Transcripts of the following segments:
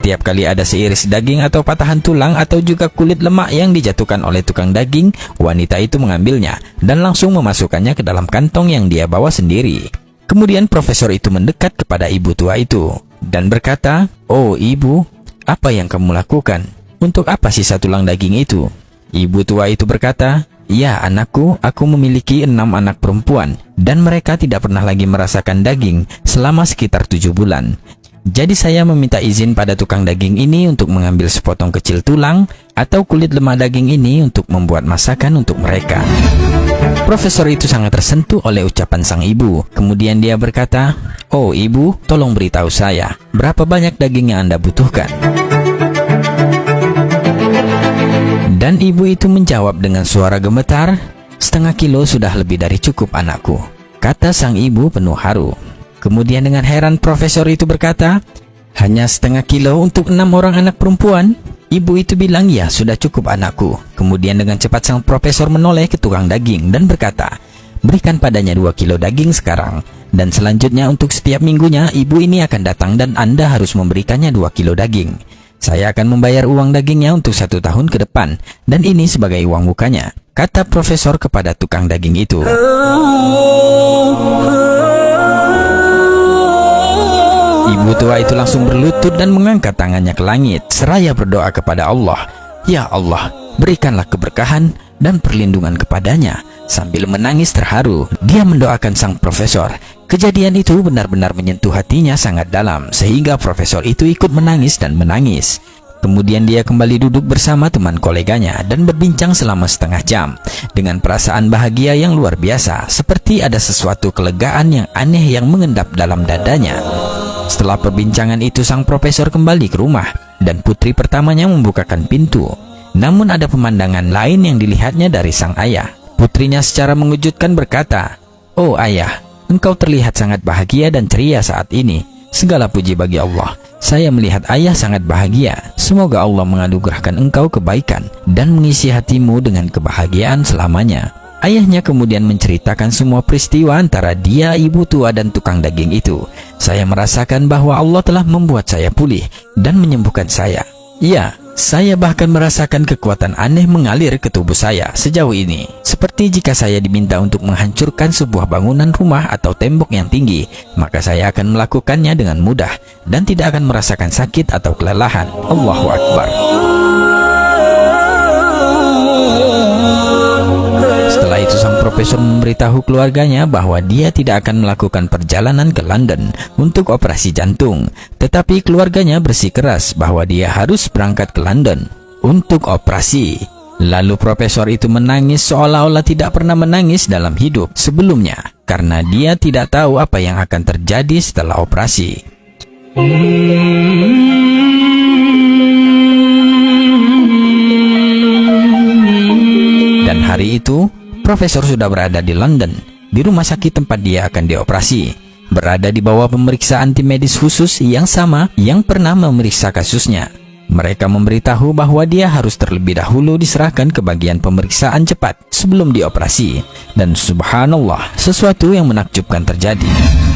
Tiap kali ada seiris daging atau patahan tulang atau juga kulit lemak yang dijatuhkan oleh tukang daging, wanita itu mengambilnya dan langsung memasukkannya ke dalam kantong yang dia bawa sendiri. Kemudian profesor itu mendekat kepada ibu tua itu dan berkata, "Oh ibu, apa yang kamu lakukan? Untuk apa sisa tulang daging itu?" Ibu tua itu berkata, "Ya anakku, aku memiliki 6 anak perempuan dan mereka tidak pernah lagi merasakan daging selama sekitar 7 bulan. Jadi saya meminta izin pada tukang daging ini untuk mengambil sepotong kecil tulang atau kulit lemak daging ini untuk membuat masakan untuk mereka." Profesor itu sangat tersentuh oleh ucapan sang ibu. Kemudian dia berkata, "Oh ibu, tolong beritahu saya, berapa banyak daging yang Anda butuhkan?" Dan ibu itu menjawab dengan suara gemetar, "Setengah kilo sudah lebih dari cukup anakku," kata sang ibu penuh haru. Kemudian dengan heran profesor itu berkata, "Hanya setengah kilo untuk 6 orang anak perempuan?" Ibu itu bilang, "Ya, sudah cukup anakku." Kemudian dengan cepat sang profesor menoleh ke tukang daging dan berkata, "Berikan padanya 2 kilo daging sekarang. Dan selanjutnya untuk setiap minggunya ibu ini akan datang dan Anda harus memberikannya 2 kilo daging. Saya akan membayar uang dagingnya untuk 1 tahun ke depan. Dan ini sebagai uang mukanya," kata profesor kepada tukang daging itu. Ibu tua itu langsung berlutut dan mengangkat tangannya ke langit seraya berdoa kepada Allah, "Ya Allah, berikanlah keberkahan dan perlindungan kepadanya." Sambil menangis terharu, dia mendoakan sang profesor. Kejadian itu benar-benar menyentuh hatinya sangat dalam, sehingga profesor itu ikut menangis dan menangis. Kemudian dia kembali duduk bersama teman koleganya dan berbincang selama setengah jam dengan perasaan bahagia yang luar biasa, seperti ada sesuatu kelegaan yang aneh yang mengendap dalam dadanya. Setelah perbincangan itu, sang profesor kembali ke rumah dan putri pertamanya membukakan pintu. Namun ada pemandangan lain yang dilihatnya dari sang ayah. Putrinya secara mengejutkan berkata, "Oh ayah, engkau terlihat sangat bahagia dan ceria saat ini. Segala puji bagi Allah. Saya melihat ayah sangat bahagia. Semoga Allah menganugerahkan engkau kebaikan dan mengisi hatimu dengan kebahagiaan selamanya." Ayahnya kemudian menceritakan semua peristiwa antara dia, ibu tua, dan tukang daging itu. "Saya merasakan bahwa Allah telah membuat saya pulih dan menyembuhkan saya. Ya, saya bahkan merasakan kekuatan aneh mengalir ke tubuh saya sejauh ini. Seperti jika saya diminta untuk menghancurkan sebuah bangunan rumah atau tembok yang tinggi, maka saya akan melakukannya dengan mudah dan tidak akan merasakan sakit atau kelelahan." Allahu Akbar. Setelah itu sang profesor memberitahu keluarganya bahwa dia tidak akan melakukan perjalanan ke London untuk operasi jantung. Tetapi keluarganya bersikeras bahwa dia harus berangkat ke London untuk operasi. Lalu profesor itu menangis seolah-olah tidak pernah menangis dalam hidup sebelumnya, karena dia tidak tahu apa yang akan terjadi setelah operasi. Dan hari itu, profesor sudah berada di London, di rumah sakit tempat dia akan dioperasi, berada di bawah pemeriksaan tim medis khusus yang sama yang pernah memeriksa kasusnya. Mereka memberitahu bahwa dia harus terlebih dahulu diserahkan ke bagian pemeriksaan cepat sebelum dioperasi. Dan subhanallah, sesuatu yang menakjubkan terjadi.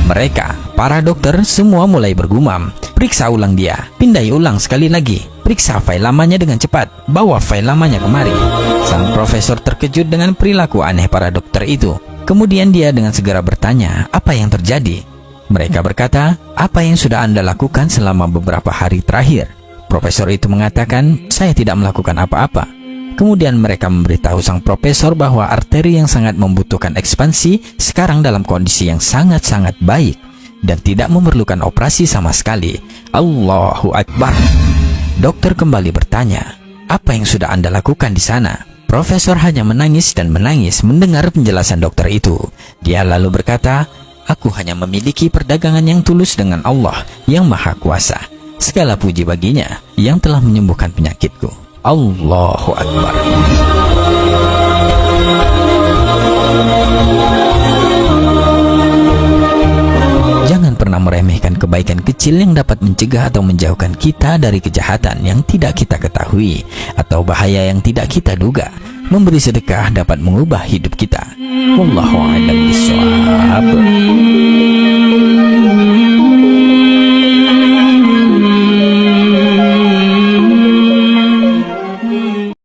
Mereka, para dokter, semua mulai bergumam, "Periksa ulang dia, pindai ulang sekali lagi, periksa file lamanya dengan cepat, bawa file lamanya kemari." Sang profesor terkejut dengan perilaku aneh para dokter itu. Kemudian dia dengan segera bertanya, "Apa yang terjadi?" Mereka berkata, "Apa yang sudah Anda lakukan selama beberapa hari terakhir?" Profesor itu mengatakan, "Saya tidak melakukan apa-apa." Kemudian mereka memberitahu sang profesor bahwa arteri yang sangat membutuhkan ekspansi sekarang dalam kondisi yang sangat-sangat baik dan tidak memerlukan operasi sama sekali. Allahu Akbar. Dokter kembali bertanya, "Apa yang sudah Anda lakukan di sana?" Profesor hanya menangis dan menangis mendengar penjelasan dokter itu. Dia lalu berkata, "Aku hanya memiliki perdagangan yang tulus dengan Allah yang Maha Kuasa. Segala puji baginya yang telah menyembuhkan penyakitku." Allahu Akbar. Jangan pernah meremehkan kebaikan kecil yang dapat mencegah atau menjauhkan kita dari kejahatan yang tidak kita ketahui atau bahaya yang tidak kita duga. Memberi sedekah dapat mengubah hidup kita. Wallahu a'lam bishawab.